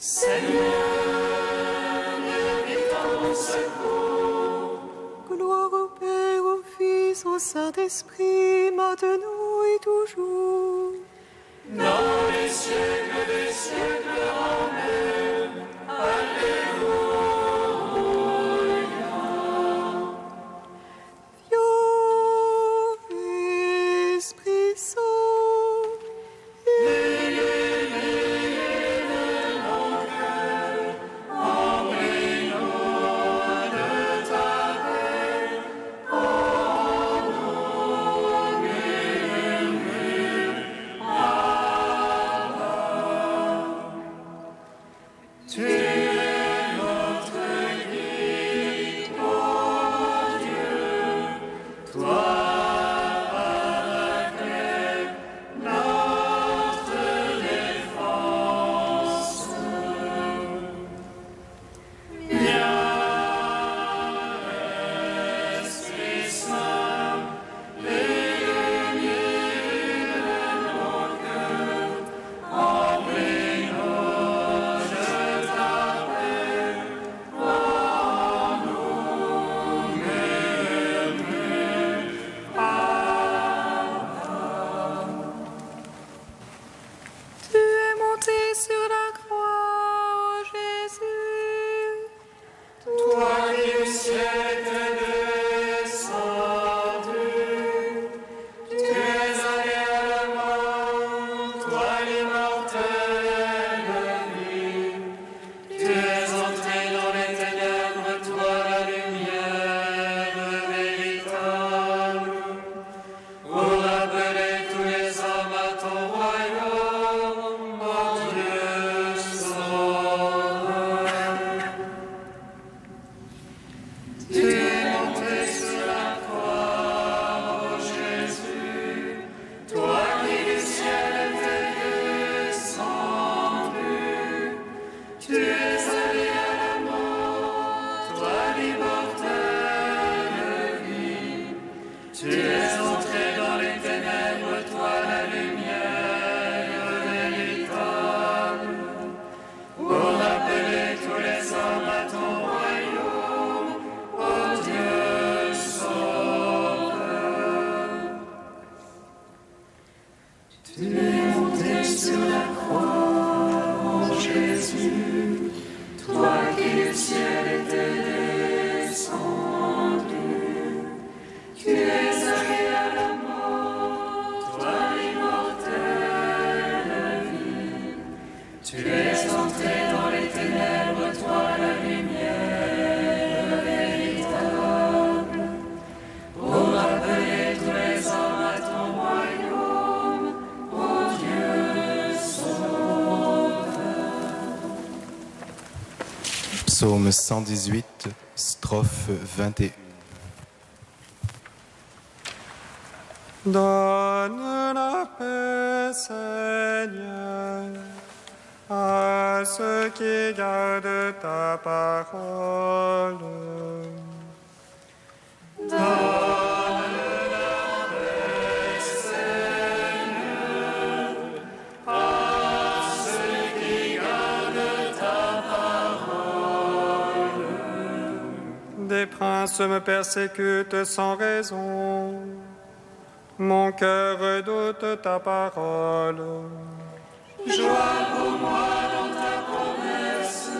Seigneur, vite à mon secours. Gloire au Père, au Fils, au Saint-Esprit, maintenant et toujours. Dans les siècles des siècles, Amen. Alléluia. Viens, Esprit Saint, tu es monté sur la croix, ô Jésus. Toi qui au ciel t'es descendu, tu es allé à la mort, toi l'immortelle vie. Tu es entré dans les ténèbres, toi la lumière véritable. Pour rappeler tous les hommes à ton royaume, mon Dieu sauveur. Tu es monté sur la croix, ô Jésus, toi qui du ciel étais descendu. Tu es allé à la mort, toi l'immortelle vie. Tu es entré dans les ténèbres, toi la lumière véritable. Pour rappeler tous les hommes à ton royaume, ô Dieu sauveur. Tu es monté sur la croix, ô Jésus, toi qui du ciel étais descendu. Tu es allé à la mort, toi l'immortelle vie. Tu es entré dans les ténèbres, toi la lumière véritable. Pour rappeler tous les hommes à ton royaume, ô Dieu sauveur. Psaume 118, strophe 21. Donne la paix, Seigneur, à ceux qui gardent ta parole. Des princes me persécutent sans raison. Mon cœur redoute ta parole. Joie pour moi dans ta promesse,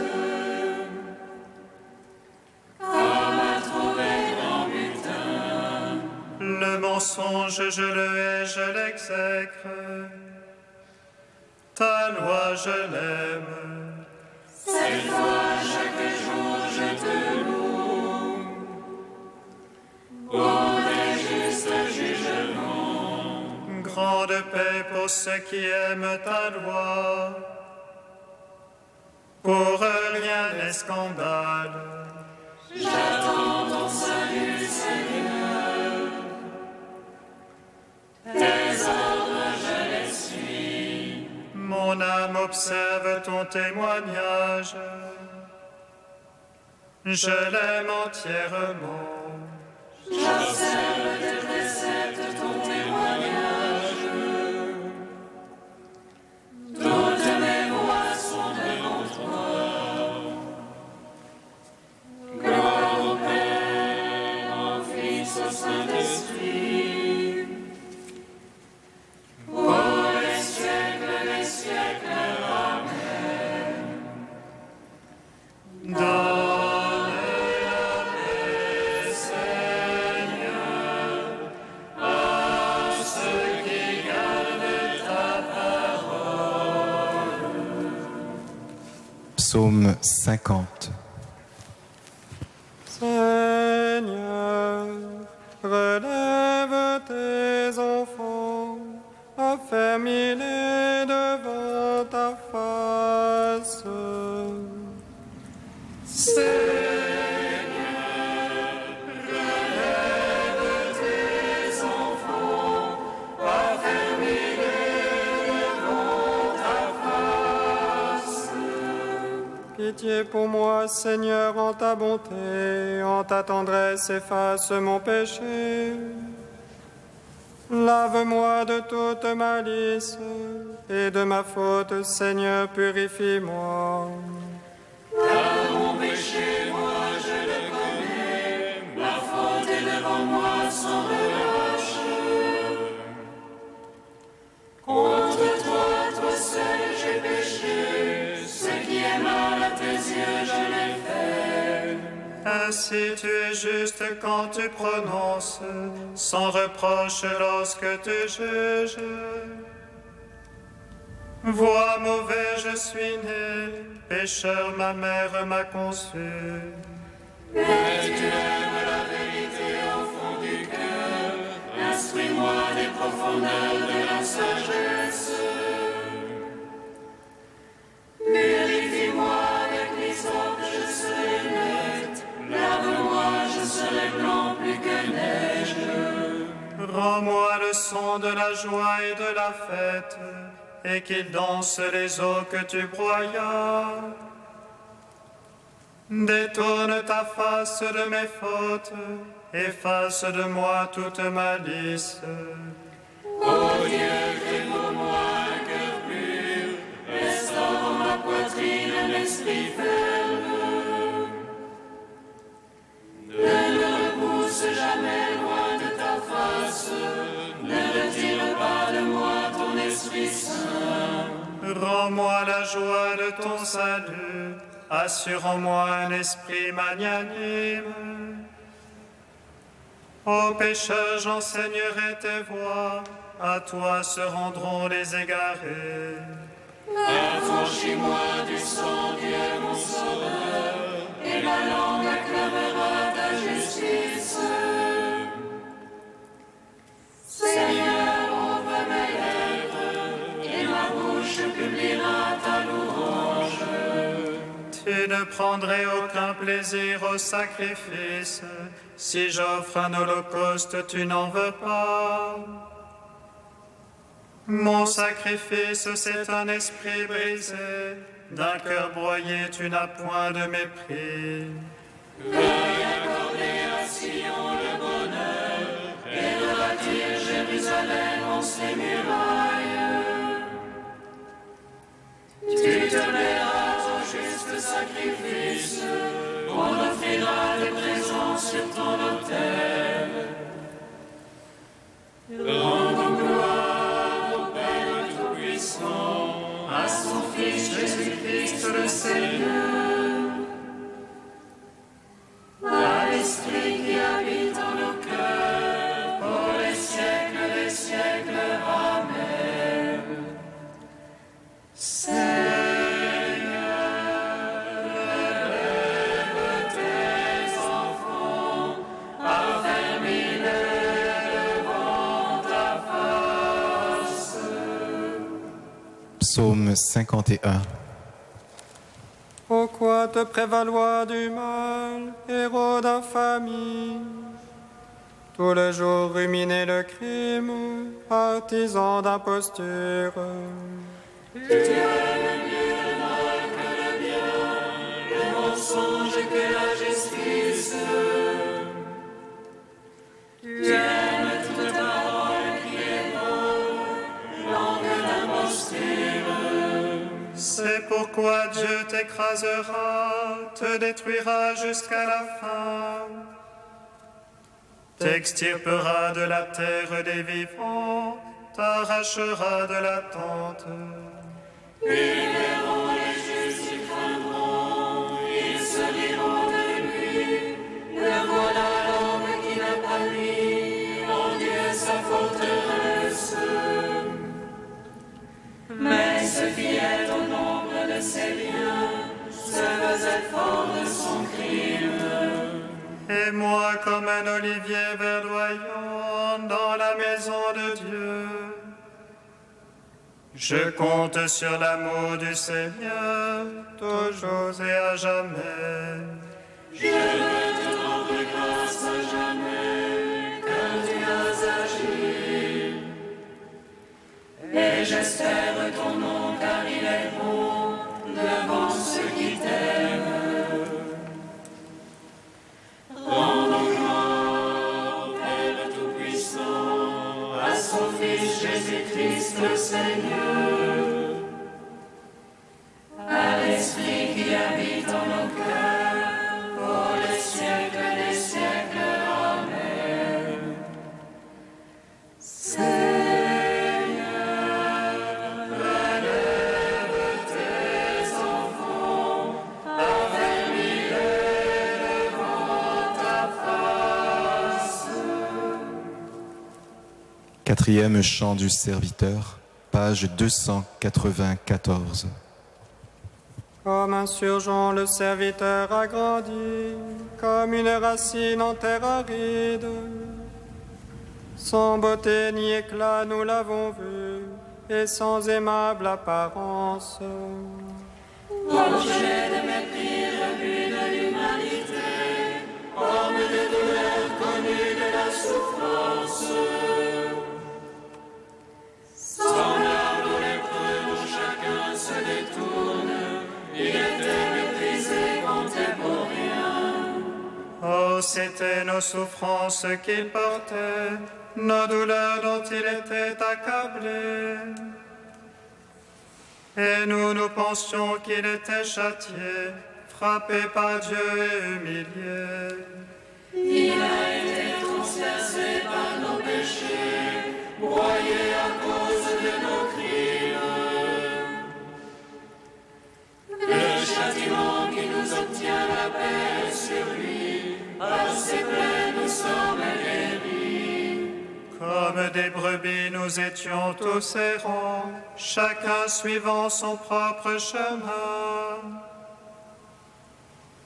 comme un trouvé grand butin. Le mensonge, je le hais, je l'exècre. Ta loi, je l'aime. Cette fois, chaque jour, je te loue. Pour des justes jugements. Grande paix pour ceux qui aiment ta loi. Pour eux, rien n'est scandale. J'attends ton salut, Seigneur. Tes ordres, je les suis. Mon âme observe ton témoignage. Je l'aime entièrement. J'observe tes préceptes, ton témoignage. Toutes mes voies sont devant toi. Psaume 50. Seigneur, relève tes enfants, affermis-les devant ta face. Pitié pour moi, Seigneur, en ta bonté, en ta tendresse, efface mon péché. Lave-moi de toute malice, et de ma faute, Seigneur, purifie-moi. Car mon péché, moi je le connais, ma faute est devant moi sans relâche. Contre toi, toi seul, j'ai péché, ce qui est mal à tes yeux, je l'ai fait. Ainsi tu es juste quand tu prononces, sans reproche lorsque tu juges. Vois mauvais, je suis né, pécheur, ma mère m'a conçu. Mais tu aimes la vérité au fond du cœur, instruis-moi des profondeurs de la sagesse. Purifie-moi avec l'hysope, je serai net, lave-moi, je serai blanc plus que neige. Rends-moi le son de la joie et de la fête, et qu'ils dansent les eaux que tu broyas. Détourne ta face de mes fautes, efface de moi toute malice. Ô Dieu, fais pour moi un cœur pur, restaure dans ma poitrine un esprit ferme. Ne me repousse jamais loin de ta face, ne retire pas de moi ton Esprit Saint. Rends-moi la joie de ton salut, assure en moi un esprit magnanime. Ô pécheurs, j'enseignerai tes voies, à toi se rendront les égarés. Affranchis-moi du sang, Dieu mon sauveur, et ma langue acclamera ta justice. Seigneur, ouvre mes lèvres, et ma bouche publiera ta louange. Tu ne prendrais aucun plaisir au sacrifice. Si j'offre un holocauste, tu n'en veux pas. Mon sacrifice, c'est un esprit brisé. D'un cœur broyé, tu n'as point de mépris. Veuille accorder à Sion le bonheur, et rebâtir Jérusalem en ses murailles. Tu te plairas au juste sacrifice, on offrira des présents sur ton autel. Rendons gloire au Père Tout-Puissant, à son Fils Jésus-Christ le Seigneur, à l'Esprit qui habite en nos cœurs, pour les siècles des siècles. Amen. Psaume 51. Pourquoi te prévaloir du mal, héros d'infamie? Tout le jour ruminer le crime, artisan d'imposture. Tu aimes mieux le mal que le bien, le mensonge que la justice. Tu aimes toute parole qui est bonne, langue d'imposture. C'est pourquoi Dieu t'écrasera, te détruira jusqu'à la fin. T'extirpera de la terre des vivants, t'arrachera de la tente. Ils verront les justes, ils craindront, ils se diront de lui. Le voilà l'homme qui n'a pas mis en Dieu sa forteresse. Mais ce qui est au nombre de ses biens, Et moi comme un olivier verdoyant dans la maison de Dieu. Je compte sur l'amour du Seigneur, toujours et à jamais. Et j'espère ton nom car il est bon devant ceux qui t'aiment. Rendons gloire, Père Tout-Puissant, à son Fils Jésus-Christ le Seigneur, à l'Esprit qui habite en nos cœurs, pour les siècles des siècles. Amen. Quatrième chant du serviteur, page 294. Comme un surgeon, le serviteur a grandi, comme une racine en terre aride. Sans beauté ni éclat, nous l'avons vu, et sans aimable apparence. Objet de mépris, rebut de l'humanité, homme de douleur, connu de la souffrance. Semblable au lépreux dont chacun se détourne, il était méprisé, compté pour rien. Oh, c'étaient nos souffrances qu'il portait, nos douleurs dont il était accablé. Et nous pensions qu'il était châtié, frappé par Dieu et humilié. Il a été transpercé par nos péchés, broyé à cause de nos crimes. Le châtiment qui nous obtient la paix sur lui, par ses plaies nous sommes guéris. Comme des brebis, nous étions tous errants, chacun suivant son propre chemin.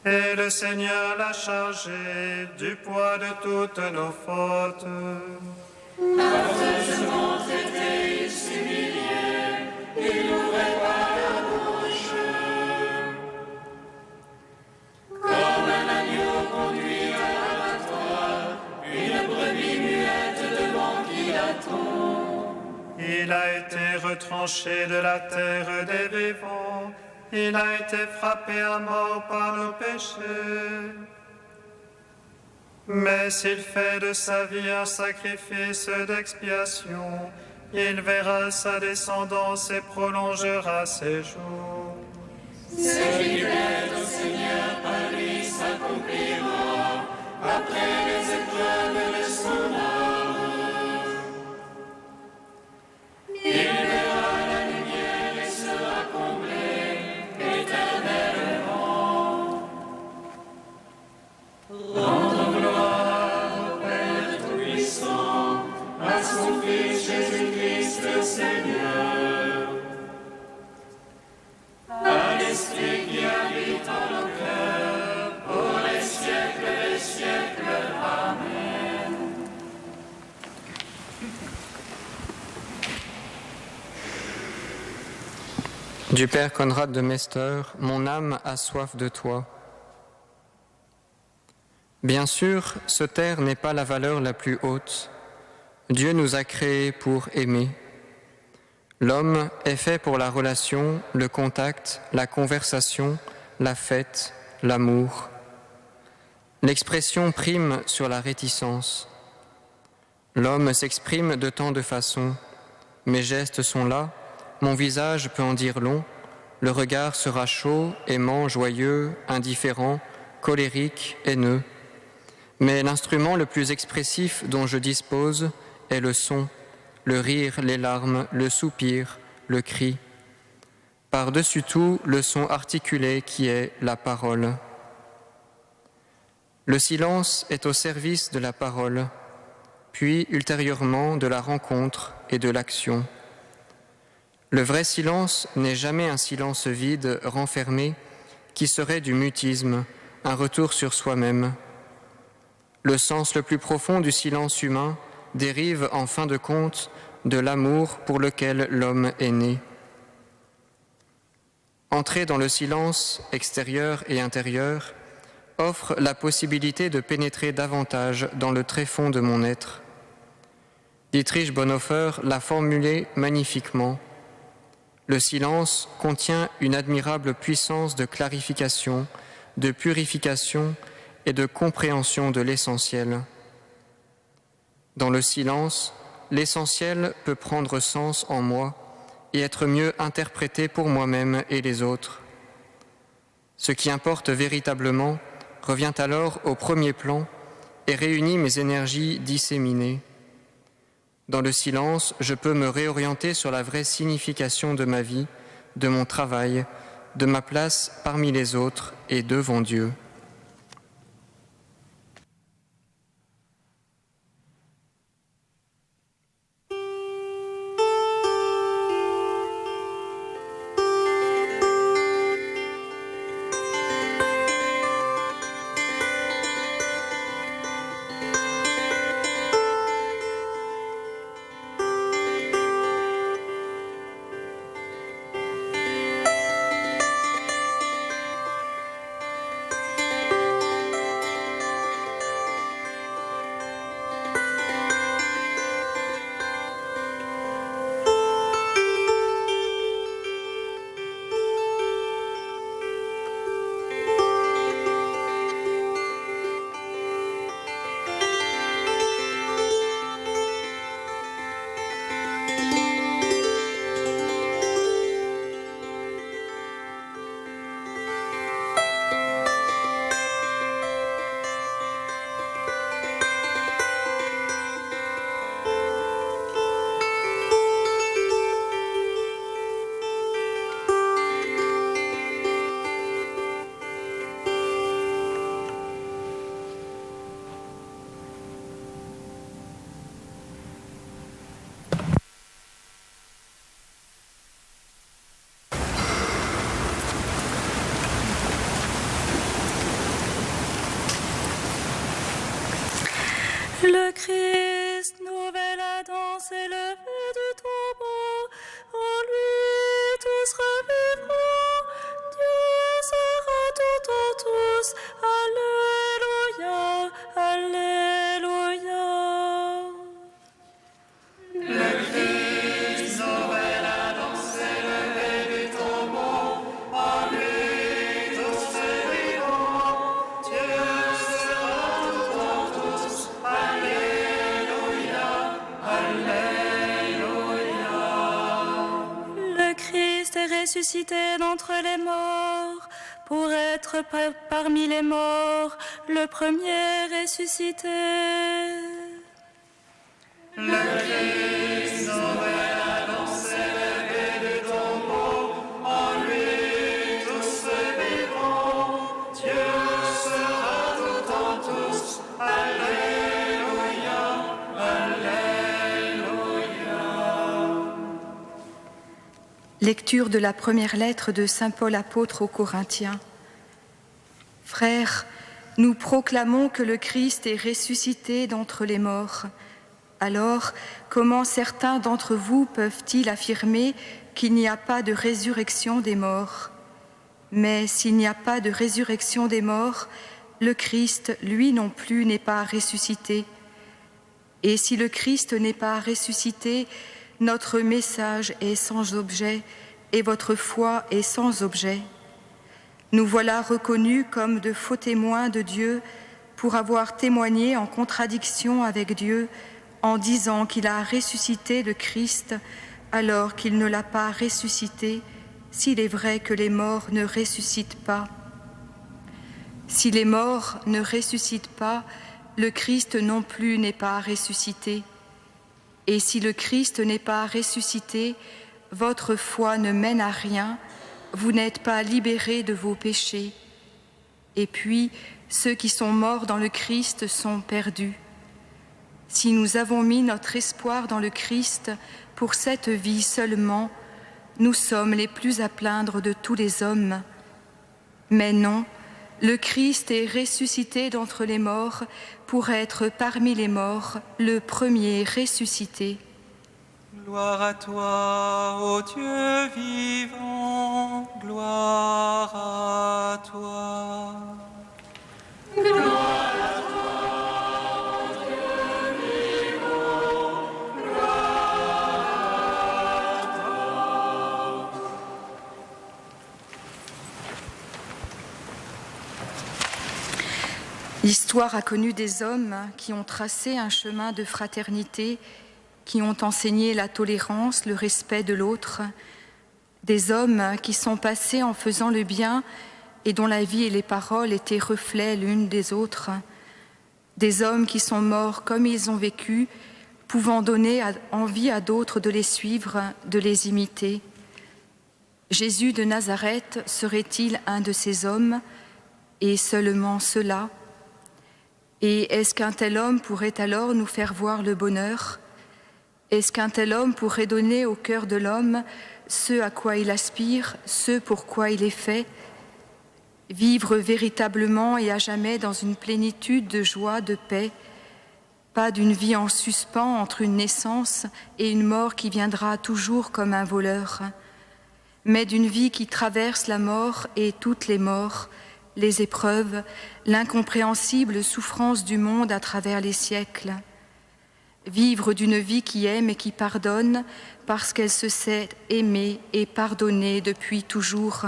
Et le Seigneur l'a chargé du poids de toutes nos fautes. Affreusement traité, il s'humiliait, il n'ouvrait pas la bouche. Comme un agneau conduit à l'abattoir, une brebis muette devant qui l'attend. Il a été retranché de la terre des vivants, il a été frappé à mort par nos péchés. Mais s'il fait de sa vie un sacrifice d'expiation, il verra sa descendance et prolongera ses jours. Ce qui plaît au Seigneur par lui s'accomplira, après les épreuves de son âme. Il verra la lumière et sera comblé éternellement. Rendons gloire au Père Tout-Puissant, à son Fils Jésus-Christ le Seigneur, à l'Esprit qui habite en nos cœurs, pour les siècles des siècles. Amen. Du Père Conrad de Mester, mon âme a soif de toi. Bien sûr, se taire n'est pas la valeur la plus haute. Dieu nous a créés pour aimer. L'homme est fait pour la relation, le contact, la conversation, la fête, l'amour. L'expression prime sur la réticence. L'homme s'exprime de tant de façons. Mes gestes sont là, mon visage peut en dire long, le regard sera chaud, aimant, joyeux, indifférent, colérique, haineux. Mais l'instrument le plus expressif dont je dispose est le son, le rire, les larmes, le soupir, le cri. Par-dessus tout, le son articulé qui est la parole. Le silence est au service de la parole, puis ultérieurement de la rencontre et de l'action. Le vrai silence n'est jamais un silence vide, renfermé, qui serait du mutisme, un retour sur soi-même. Le sens le plus profond du silence humain dérive en fin de compte de l'amour pour lequel l'homme est né. Entrer dans le silence extérieur et intérieur offre la possibilité de pénétrer davantage dans le tréfonds de mon être. Dietrich Bonhoeffer l'a formulé magnifiquement. Le silence contient une admirable puissance de clarification, de purification et de compréhension de l'essentiel. Dans le silence, l'essentiel peut prendre sens en moi et être mieux interprété pour moi-même et les autres. Ce qui importe véritablement revient alors au premier plan et réunit mes énergies disséminées. Dans le silence, je peux me réorienter sur la vraie signification de ma vie, de mon travail, de ma place parmi les autres et devant Dieu. Le Christ, nouvelle Adam, s'est levé du tombeau. En lui tous revivront. Dieu sera tout en tous. Alléluia, Alléluia. Le Christ, nouvelle Adam, s'est levé du tombeau. En lui tous revivront. Dieu sera tout en tous. Alléluia, Alléluia. Le Christ est ressuscité d'entre les morts pour être parmi les morts, le premier ressuscité. Le Christ, nouvelle Adam, s'est levé du tombeau. En lui tous revivront. Dieu sera tout en tous. Alléluia, Alléluia. Lecture de la première lettre de saint Paul apôtre aux Corinthiens. Frères, nous proclamons que le Christ est ressuscité d'entre les morts. Alors, comment certains d'entre vous peuvent-ils affirmer qu'il n'y a pas de résurrection des morts ? Mais s'il n'y a pas de résurrection des morts, le Christ, lui non plus, n'est pas ressuscité. Et si le Christ n'est pas ressuscité, notre message est sans objet et votre foi est sans objet. Nous voilà reconnus comme de faux témoins de Dieu pour avoir témoigné en contradiction avec Dieu en disant qu'il a ressuscité le Christ alors qu'il ne l'a pas ressuscité, s'il est vrai que les morts ne ressuscitent pas. Si les morts ne ressuscitent pas, le Christ non plus n'est pas ressuscité. Et si le Christ n'est pas ressuscité, votre foi ne mène à rien, vous n'êtes pas libérés de vos péchés. Et puis, ceux qui sont morts dans le Christ sont perdus. Si nous avons mis notre espoir dans le Christ pour cette vie seulement, nous sommes les plus à plaindre de tous les hommes. Mais non, le Christ est ressuscité d'entre les morts pour être parmi les morts, le premier ressuscité. Gloire à toi, ô Dieu vivant, gloire à toi. Gloire à toi, ô Dieu vivant, gloire à toi. L'histoire a connu des hommes qui ont tracé un chemin de fraternité, qui ont enseigné la tolérance, le respect de l'autre, des hommes qui sont passés en faisant le bien et dont la vie et les paroles étaient reflets l'une des autres, des hommes qui sont morts comme ils ont vécu, pouvant donner envie à d'autres de les suivre, de les imiter. Jésus de Nazareth serait-il un de ces hommes, et seulement cela? Et est-ce qu'un tel homme pourrait alors nous faire voir le bonheur? Est-ce qu'un tel homme pourrait donner au cœur de l'homme ce à quoi il aspire, ce pour quoi il est fait, vivre véritablement et à jamais dans une plénitude de joie, de paix, pas d'une vie en suspens entre une naissance et une mort qui viendra toujours comme un voleur, mais d'une vie qui traverse la mort et toutes les morts, les épreuves, l'incompréhensible souffrance du monde à travers les siècles. Vivre d'une vie qui aime et qui pardonne parce qu'elle se sait aimer et pardonner depuis toujours.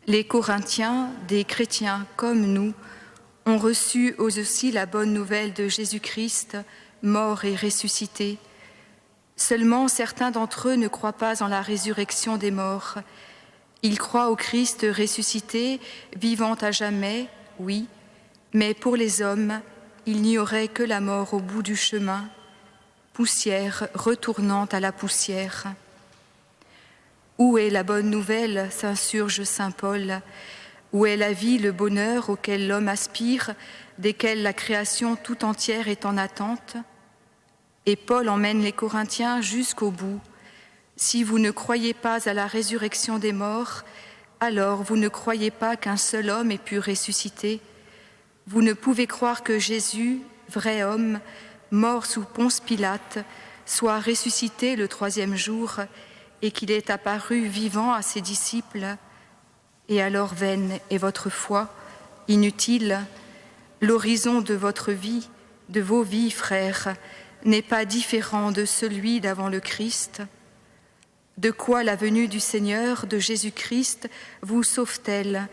Les Corinthiens, des chrétiens comme nous, ont reçu eux aussi la bonne nouvelle de Jésus-Christ, mort et ressuscité. Seulement certains d'entre eux ne croient pas en la résurrection des morts. Ils croient au Christ ressuscité, vivant à jamais, oui, mais pour les hommes, il n'y aurait que la mort au bout du chemin, poussière retournant à la poussière. Où est la bonne nouvelle, s'insurge saint Paul? Où est la vie, le bonheur auquel l'homme aspire, desquels la création tout entière est en attente? Et Paul emmène les Corinthiens jusqu'au bout. Si vous ne croyez pas à la résurrection des morts, alors vous ne croyez pas qu'un seul homme ait pu ressusciter. Vous ne pouvez croire que Jésus, vrai homme, mort sous Ponce Pilate, soit ressuscité le 3e jour et qu'il est apparu vivant à ses disciples. Et alors vaine est votre foi, inutile. L'horizon de votre vie, de vos vies, frères, n'est pas différent de celui d'avant le Christ. De quoi la venue du Seigneur, de Jésus-Christ, vous sauve-t-elle?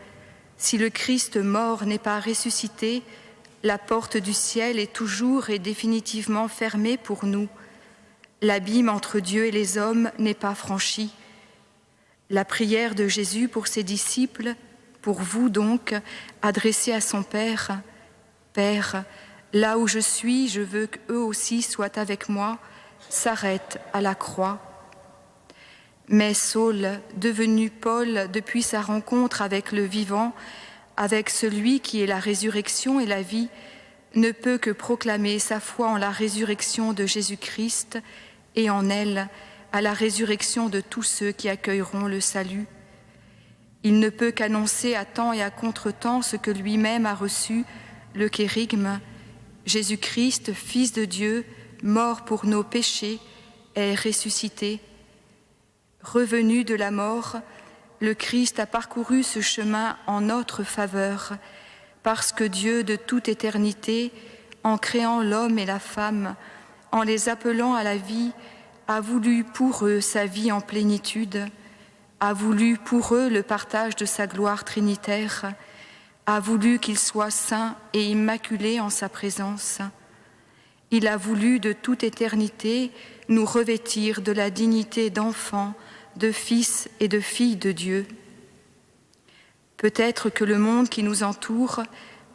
Si le Christ mort n'est pas ressuscité, la porte du ciel est toujours et définitivement fermée pour nous. L'abîme entre Dieu et les hommes n'est pas franchi. La prière de Jésus pour ses disciples, pour vous donc, adressée à son Père, « Père, là où je suis, je veux qu'eux aussi soient avec moi », s'arrête à la croix. Mais Saul, devenu Paul depuis sa rencontre avec le vivant, avec celui qui est la résurrection et la vie, ne peut que proclamer sa foi en la résurrection de Jésus-Christ et en elle, à la résurrection de tous ceux qui accueilleront le salut. Il ne peut qu'annoncer à temps et à contre-temps ce que lui-même a reçu, le kérygme. Jésus-Christ, Fils de Dieu, mort pour nos péchés, est ressuscité. Revenu de la mort, le Christ a parcouru ce chemin en notre faveur, parce que Dieu de toute éternité, en créant l'homme et la femme, en les appelant à la vie, a voulu pour eux sa vie en plénitude, a voulu pour eux le partage de sa gloire trinitaire, a voulu qu'ils soient saints et immaculés en sa présence. Il a voulu de toute éternité nous revêtir de la dignité d'enfants, de fils et de filles de Dieu. Peut-être que le monde qui nous entoure,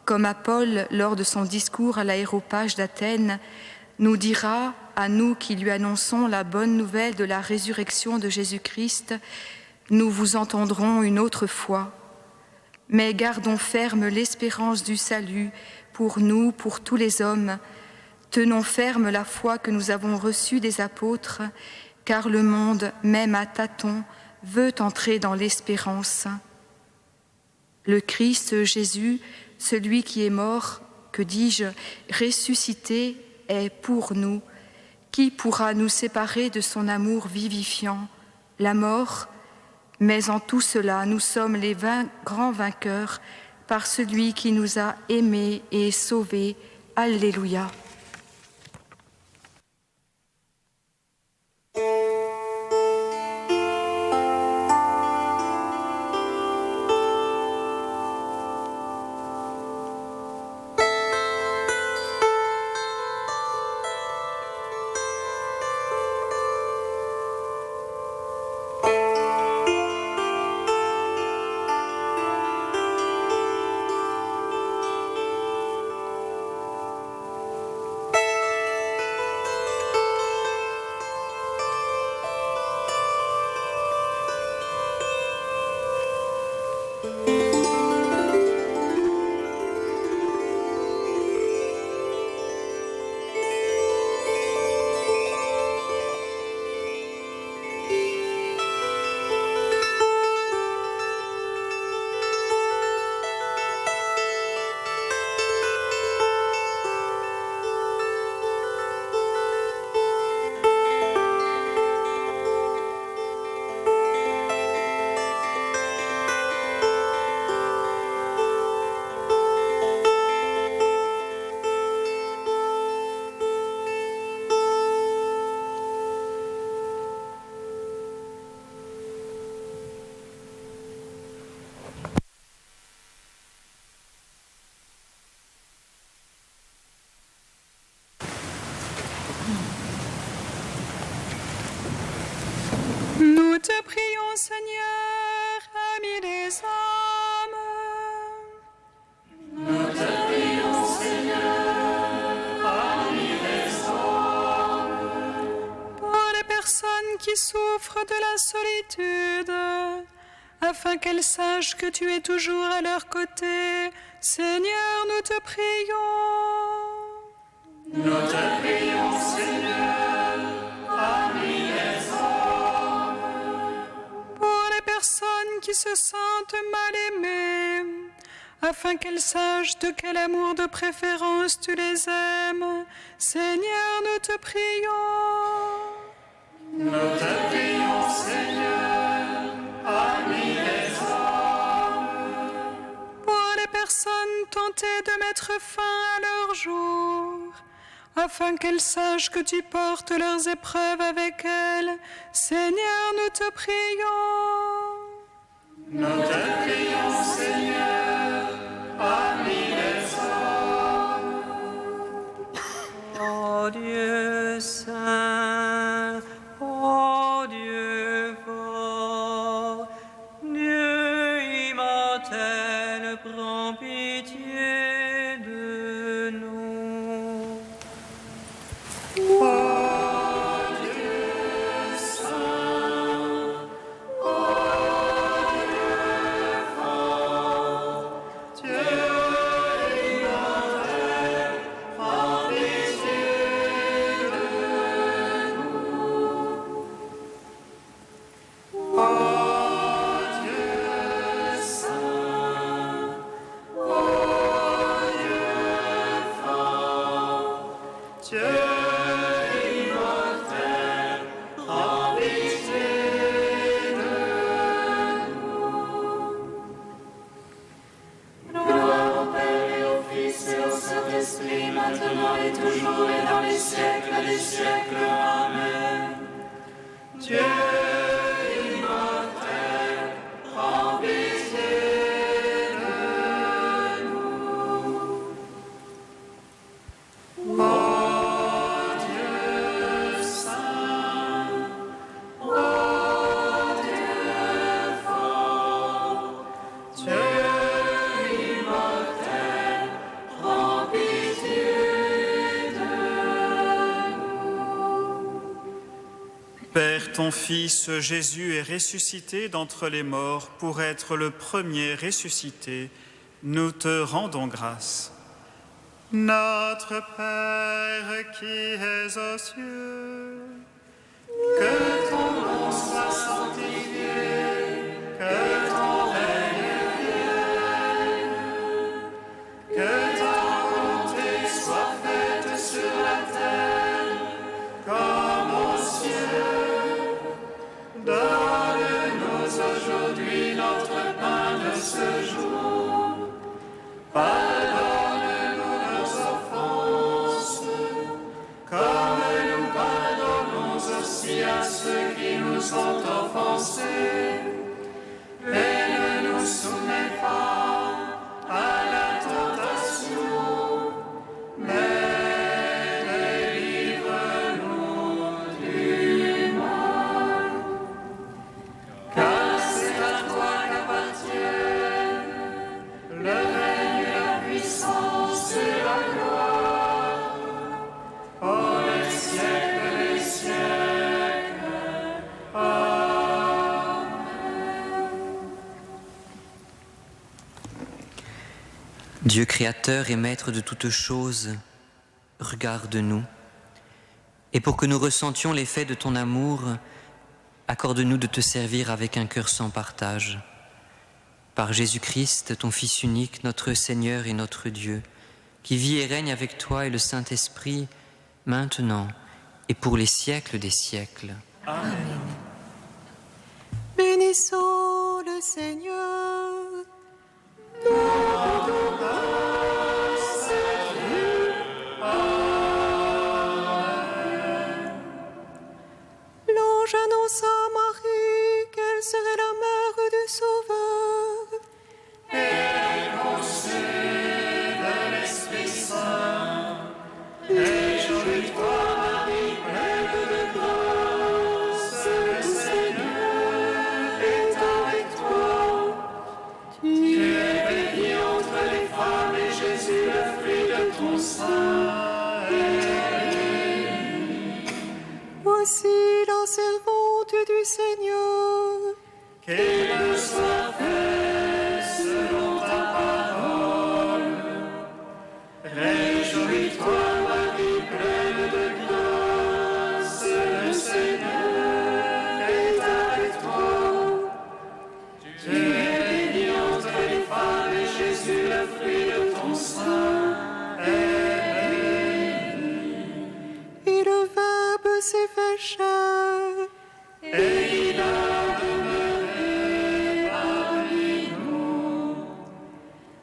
comme à Paul lors de son discours à l'aéropage d'Athènes, nous dira, à nous qui lui annonçons la bonne nouvelle de la résurrection de Jésus-Christ, nous vous entendrons une autre fois. Mais gardons ferme l'espérance du salut pour nous, pour tous les hommes. Tenons ferme la foi que nous avons reçue des apôtres, car le monde, même à tâtons, veut entrer dans l'espérance. Le Christ Jésus, celui qui est mort, que dis-je, ressuscité, est pour nous. Qui pourra nous séparer de son amour vivifiant? La mort, mais en tout cela, nous sommes les grands vainqueurs par celui qui nous a aimés et sauvés. Alléluia. Nous te prions, Seigneur, ami des âmes. Nous te prions, Seigneur, ami des âmes. Pour les personnes qui souffrent de la solitude, afin qu'elles sachent que tu es toujours à leur côté, Seigneur, nous te prions. Nous te prions, Seigneur, ami des âmes. Pour les personnes qui se sentent mal aimées, afin qu'elles sachent de quel amour de préférence tu les aimes, Seigneur, nous te prions. Nous te prions, Seigneur, ami des âmes. Pour les personnes tentées de mettre fin à leur jour, afin qu'elles sachent que tu portes leurs épreuves avec elles, Seigneur, nous te prions. Nous te prions, Seigneur, ami des âmes. Ô Dieu saint, ô Dieu fort, Dieu immortel, prends pitié de nous. Maintenant et toujours et dans les siècles des siècles. Amen. Dieu immortel, prends pitié de nous. Ô Dieu saint, ô Dieu fort, Dieu immortel, prends pitié de nous. Père, ton Fils Jésus est ressuscité d'entre les morts pour être le premier ressuscité. Nous te rendons grâce. Notre Père qui es aux cieux, que ton nom soit sanctifié, que ton règne vienne. ce jour. Pardonne-nous nos offenses, comme nous pardonnons aussi à ceux qui nous ont offensés. Et ne nous soumets pas à la tentation, mais délivre-nous du mal. Car c'est à toi qu'appartiennent le règne, la puissance et la gloire, pour les siècles des siècles. Amen. Dieu créateur et maître de toutes choses, regarde-nous, et pour que nous ressentions l'effet de ton amour, accorde-nous de te servir avec un cœur sans partage. Par Jésus-Christ, ton Fils unique, notre Seigneur et notre Dieu, qui vit et règne avec toi et le Saint-Esprit, maintenant et pour les siècles des siècles. Amen. Bénissons le Seigneur. L'ange annonça à Marie qu'elle serait la mère du Sauveur. Et conçue de l'Esprit Saint, réjouis-toi, Marie, pleine de grâce, le Seigneur est avec toi. Tu es bénie entre les femmes et Jésus, le fruit de ton sein, est béni. Voici la servante du Seigneur. Qu'il me soit fait selon ta parole. Réjouis-toi, Marie, pleine de grâce, le Seigneur est avec toi. Tu es bénie entre les femmes et Jésus, le fruit de ton sein, est béni. Et le Verbe s'est fait chair. Et il a demeuré parmi nous.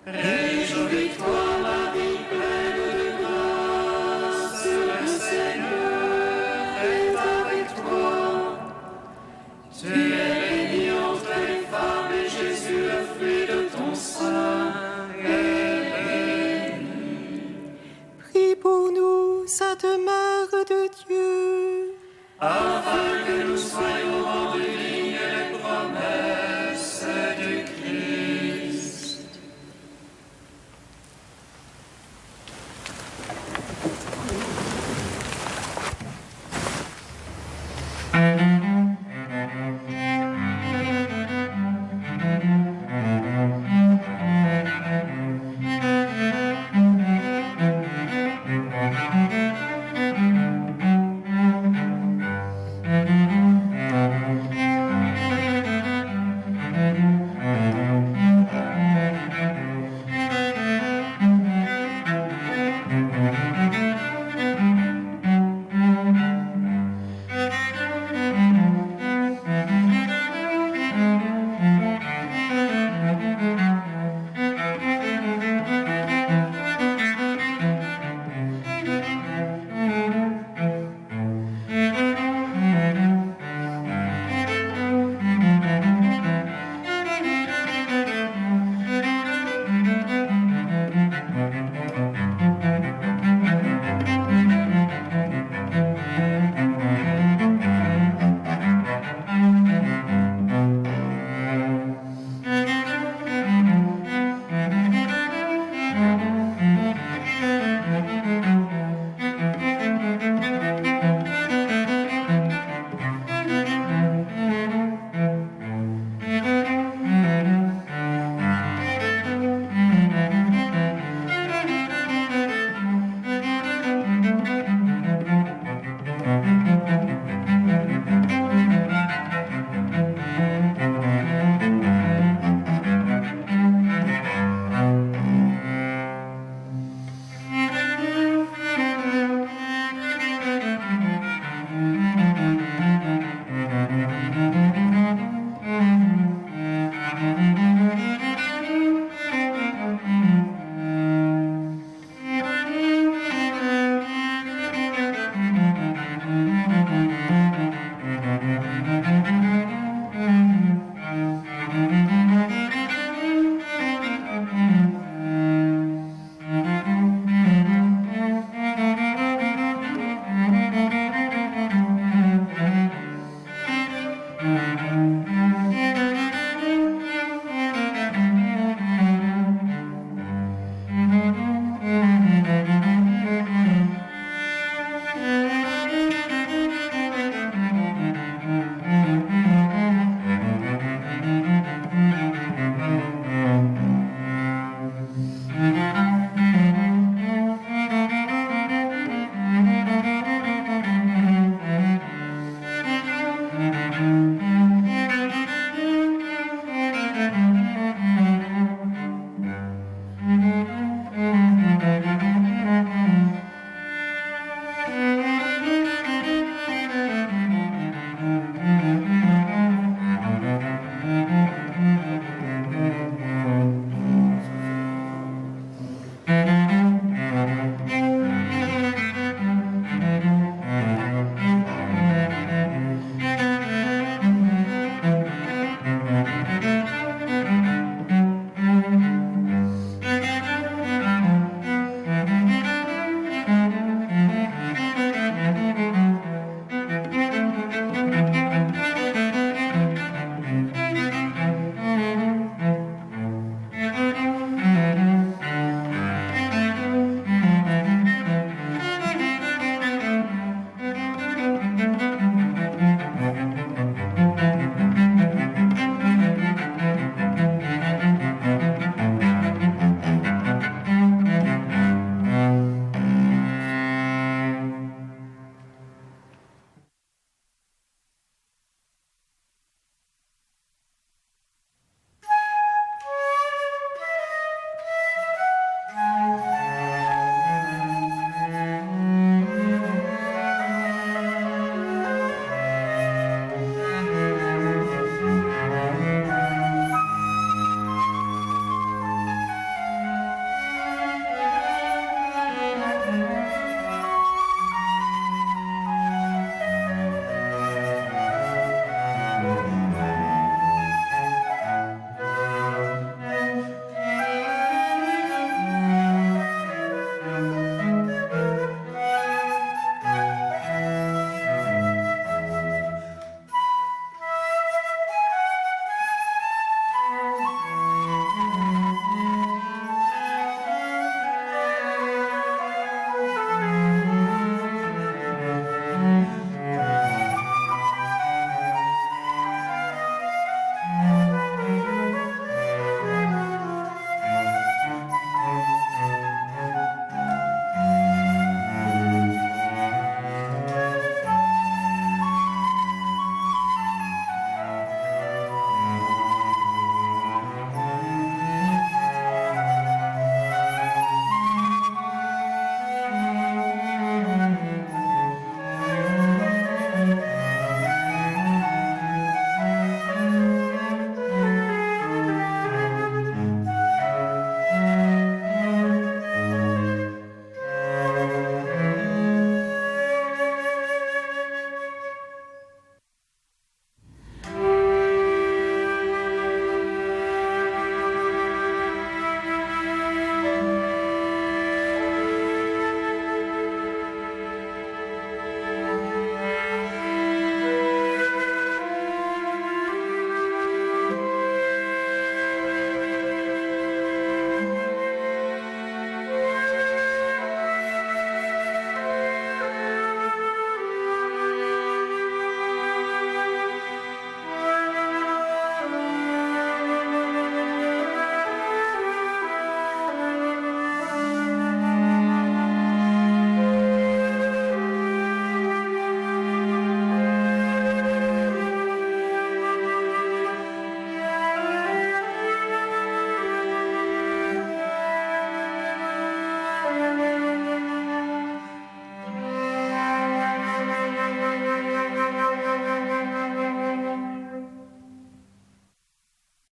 Réjouis-toi, Marie, pleine de grâce, le Seigneur est avec toi. Tu es bénie entre les femmes et Jésus, le fruit de ton sein, est béni. Prie pour nous, Sainte Mère